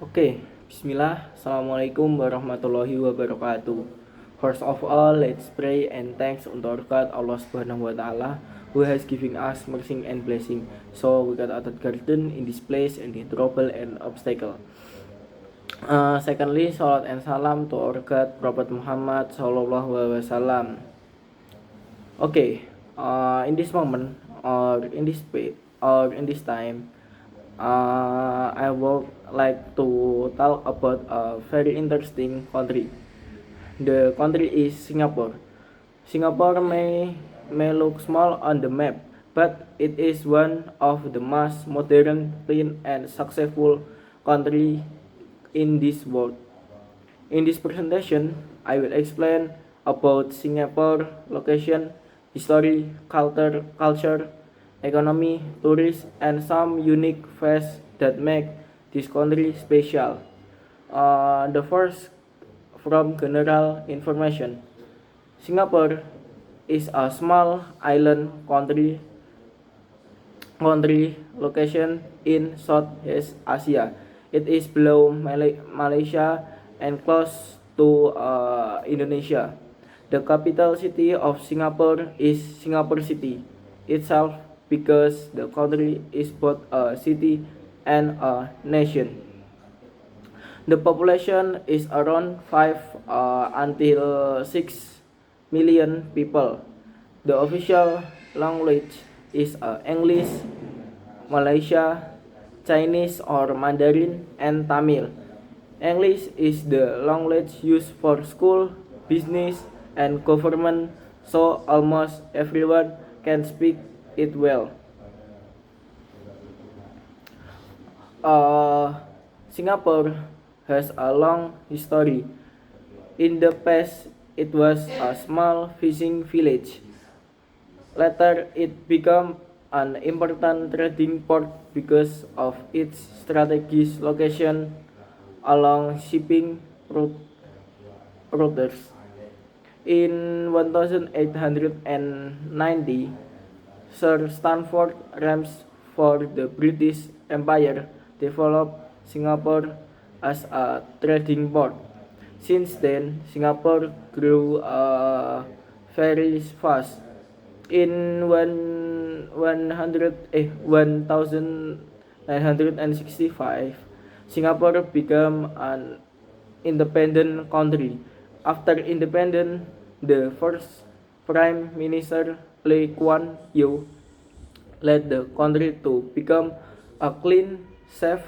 Bismillah. Assalamualaikum warahmatullahi wabarakatuh. First of all, let's pray and thanks untuk God Allah Subhanahu wa taala who has given us mercy and blessing. So we got out of garden in this place and in trouble and obstacle. Secondly, salat and salam to our God Prophet Muhammad sallallahu alaihi wasallam. In this moment or in this space or in this time, I would like to talk about a very interesting country. The country is Singapore. Singapore may look small on the map, but it is one of the most modern, clean, and successful country in this world. In this presentation, I will explain about Singapore location, history, culture, economy, tourism, and some unique facts that make this country special. The first, from general information, Singapore is a small island country location in Southeast Asia. It is below Malaysia and close to Indonesia. The capital city of Singapore is Singapore City itself because the country is both a city and a nation. The population is around 5 until 6 million people. The official language is English, Malaysia, Chinese or Mandarin, and Tamil. English is the language used for school, business, and government, so almost everyone can speak it well. Singapore has a long history. In the past, it was a small fishing village. Later, it became an important trading port because of its strategic location along shipping routes. In 1890, Sir Stanford Rames for the British Empire developed Singapore as a trading port. Since then, Singapore grew very fast. In 1965, Singapore became an independent country. After independence, the first Prime Minister Lee Kuan Yew led the country to become a clean, safe,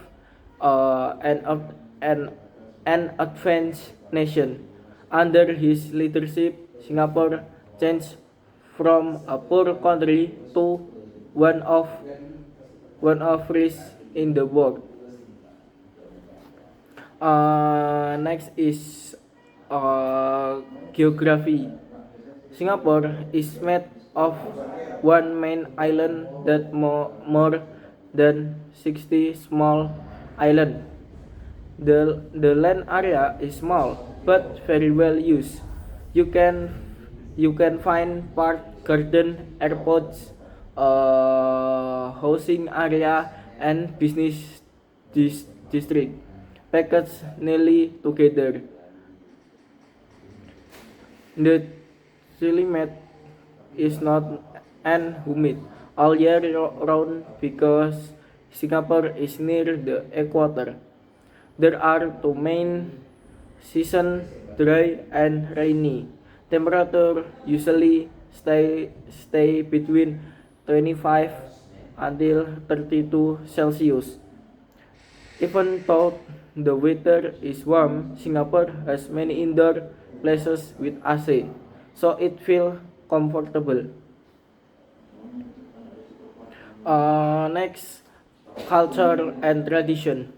and advanced nation. Under his leadership, Singapore changed from a poor country to one of rich in the world. Next is geography. Singapore is made of one main island that more than 60 small islands. The land area is small but very well used. You can find park, garden, airports, housing area, and business district packaged nearly together. The climate is not and humid all year round because Singapore is near the equator. There are two main seasons, dry and rainy. Temperature usually stay between 25 until 32 Celsius. Even though the weather is warm, Singapore has many indoor places with AC, so it feels comfortable. Next, culture and tradition.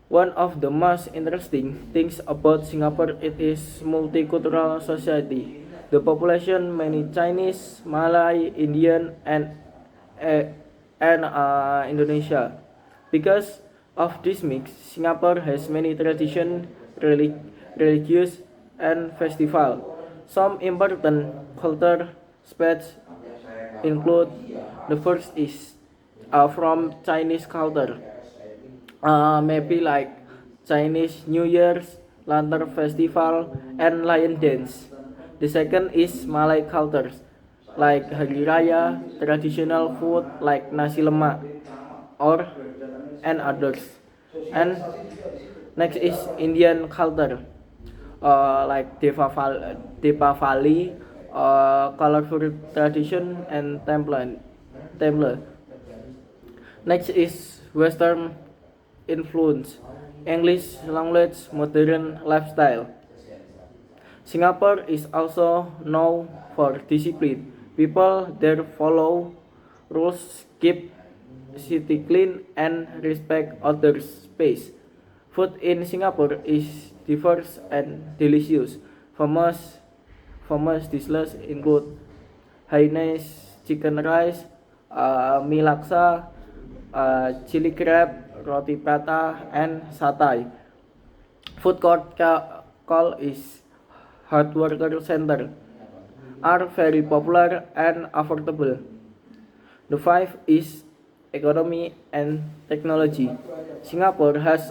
One of the most interesting things about Singapore it is multicultural society. The population many Chinese, Malay, Indian, and Indonesia. Because of this mix, Singapore has many tradition, religious, and festival. Some important culture aspects include the first is from Chinese culture, maybe like Chinese New Year's, Lantern Festival, and Lion Dance. The second is Malay cultures like Hari Raya, traditional food like nasi lemak, or and others. And next is Indian culture like Deepavali, colorful tradition, and temple. Next is Western influence, English language, modern lifestyle. Singapore is also known for discipline. People there follow rules, keep city clean, and respect others' space. Food in Singapore is diverse and delicious. Famous, famous dishes include Hainanese chicken rice, mie laksa, chili crab, roti prata, and satay. Food court call is hard worker center are very popular and affordable. The five is economy and technology. Singapore has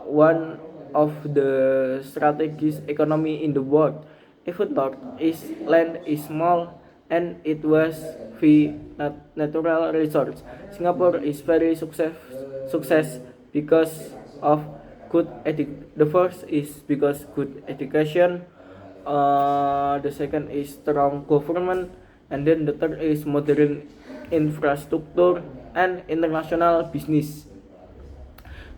one of the strongest economy in the world. Even though its land is small and it was the natural resource, Singapore is very success because of the first is because good education, the second is strong government, and then the third is modern infrastructure and international business.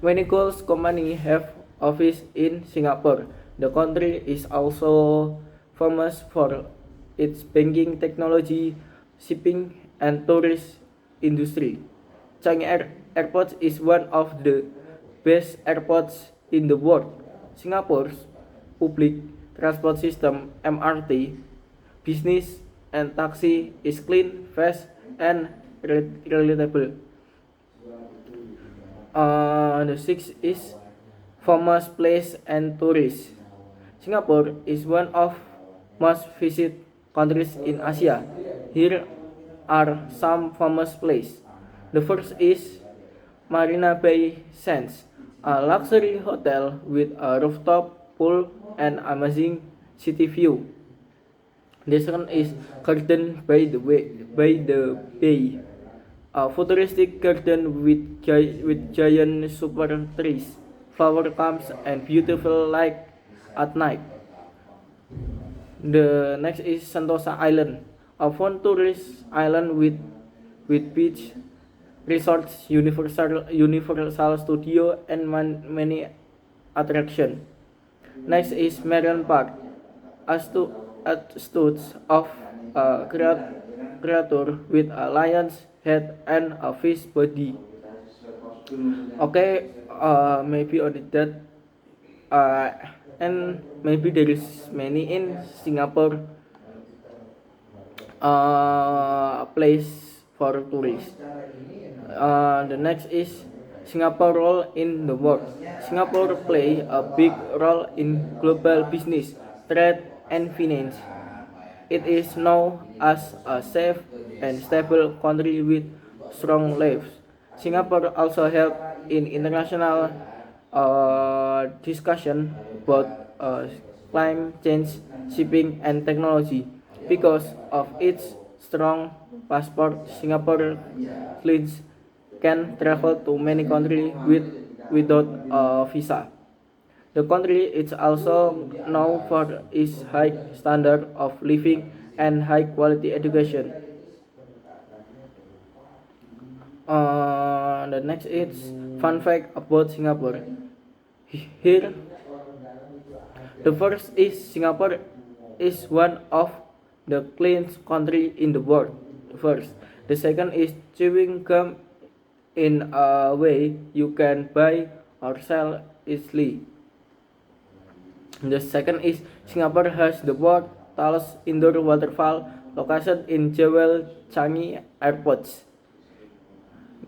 Many Gulf companies have office in Singapore. The country is also famous for its banking technology, shipping, and tourist industry. Changi Airport is one of the best airports in the world. Singapore's public transport system (MRT), business and taxi is clean, fast, and reliable. The sixth is famous place and tourists. Singapore is one of most visited countries in Asia. Here are some famous places. The first is Marina Bay Sands, a luxury hotel with a rooftop pool and amazing city view. The second is Garden by the Bay, a futuristic garden with giant super trees, flower camps, and beautiful light at night. The next is Sentosa Island, a fun tourist island with beach resorts, Universal Studio, and many attractions. Next is Marion Park, a statue of a creature with a lion's head and a fish body. Okay, maybe only that, uh, and maybe there is many in Singapore place for tourists. The next is Singapore role in the world. Singapore play a big role in global business, trade, and finance. It is known as a safe and stable country with strong lives. Singapore also help in international discussion about climate change, shipping, and technology. Because of its strong passport, Singaporeans can travel to many countries without a visa. The country is also known for its high standard of living and high quality education. The next is fun fact about Singapore. Here, the first is Singapore is one of the cleanest country in the world. First, the second is chewing gum in a way you can buy or sell easily. The second is Singapore has the world's tallest indoor waterfall located in Jewel Changi Airport.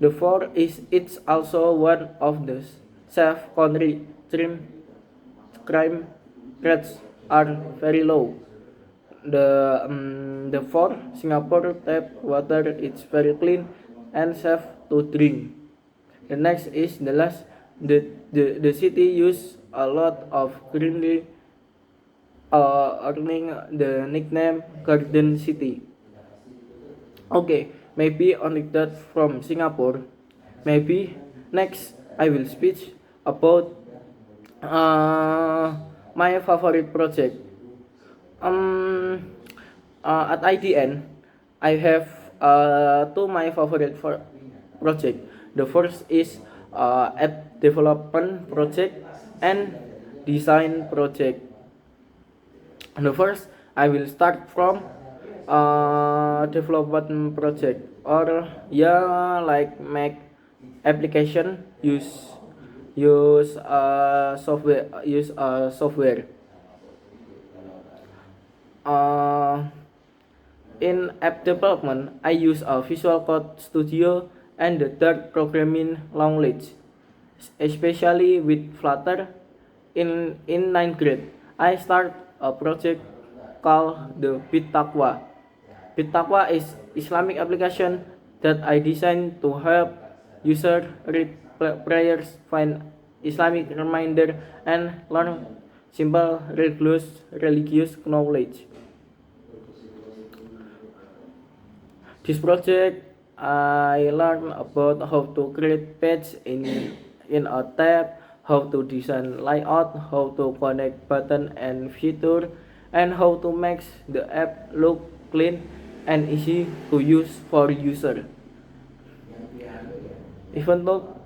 The fourth is it's also one of the safe country. Crime rates are very low. The fourth, Singapore tap water is very clean and safe to drink. The next is the last, The city use a lot of greenery, earning the nickname Garden City. Okay, maybe only that from Singapore. Maybe next I will speak about uh, my favorite project. Um, at IDN, I have two my favorite for project. The first is app development project and design project. The first, I will start from development project or yeah, like make application use software. Uh, in app development, I use a Visual Code Studio and the Dart programming language, especially with Flutter. In ninth grade, I start a project called the Bittaqwa. Bittaqwa is Islamic application that I designed to help user read prayers, find Islamic reminder, and learn simple religious knowledge. This project, I learned about how to create page in a tab, how to design layout, how to connect button and feature, and how to make the app look clean and easy to use for user. Even though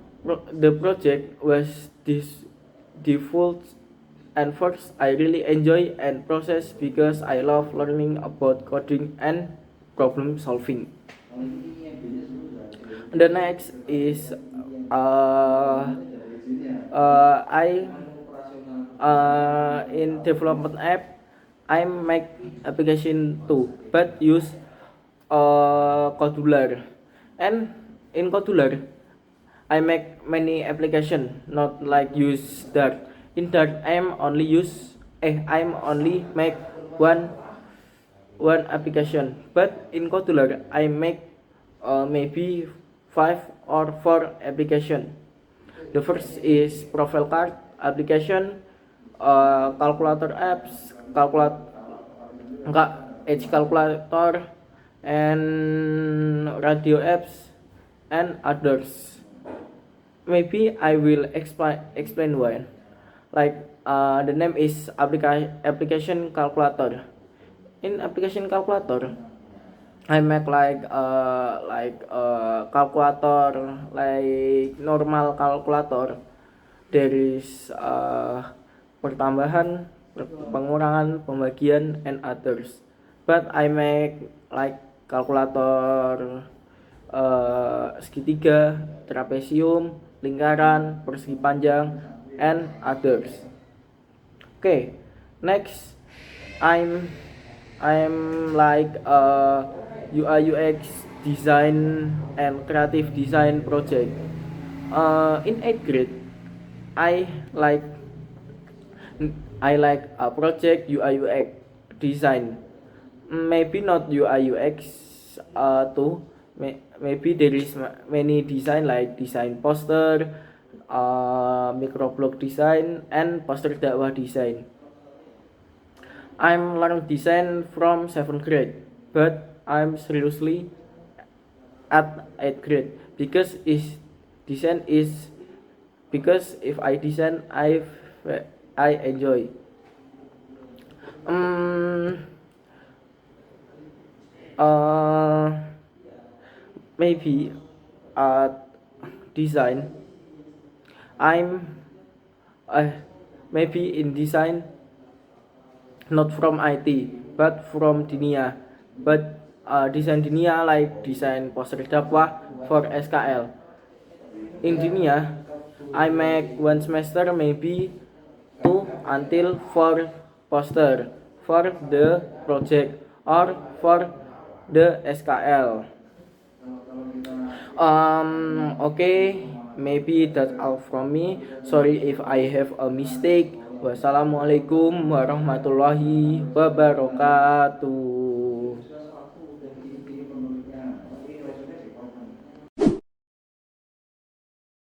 the project was difficult and first, I really enjoy and process because I love learning about coding and problem solving. The next is I in development app I make application too, but use Codular, and in Codular I make many application, not like use Dart. In Dart I'm only make one one application, but in Codular I make maybe 5 or 4 application. The first is profile card application, calculator apps, edge calculator, and radio apps, and others. Maybe I will explain one. Like the name is application calculator. In application calculator, I make like calculator like normal calculator. There is pertambahan, pengurangan, pembagian, and others. But I make like kalkulator segitiga, trapesium, lingkaran, persegi panjang, and others. Okay, next I'm like UI UX design and creative design project. In 8th grade, I like I like a project UI UX design. Maybe not UI UX too. Maybe there is many design like design poster, microblog design, and poster dakwah design. I'm learning design from 7th grade, but I'm seriously at 8th grade because is design is because if I design I enjoy. Uh, Maybe design I'm maybe in design not from IT but from Dinia, but design Dinia like design poster dakwah for SKL. In Dinia I make one semester maybe 2 until 4 poster for the project or for the SKL. Okay, maybe that's all from me. Sorry if I have a mistake. Wassalamualaikum warahmatullahi wabarakatuh.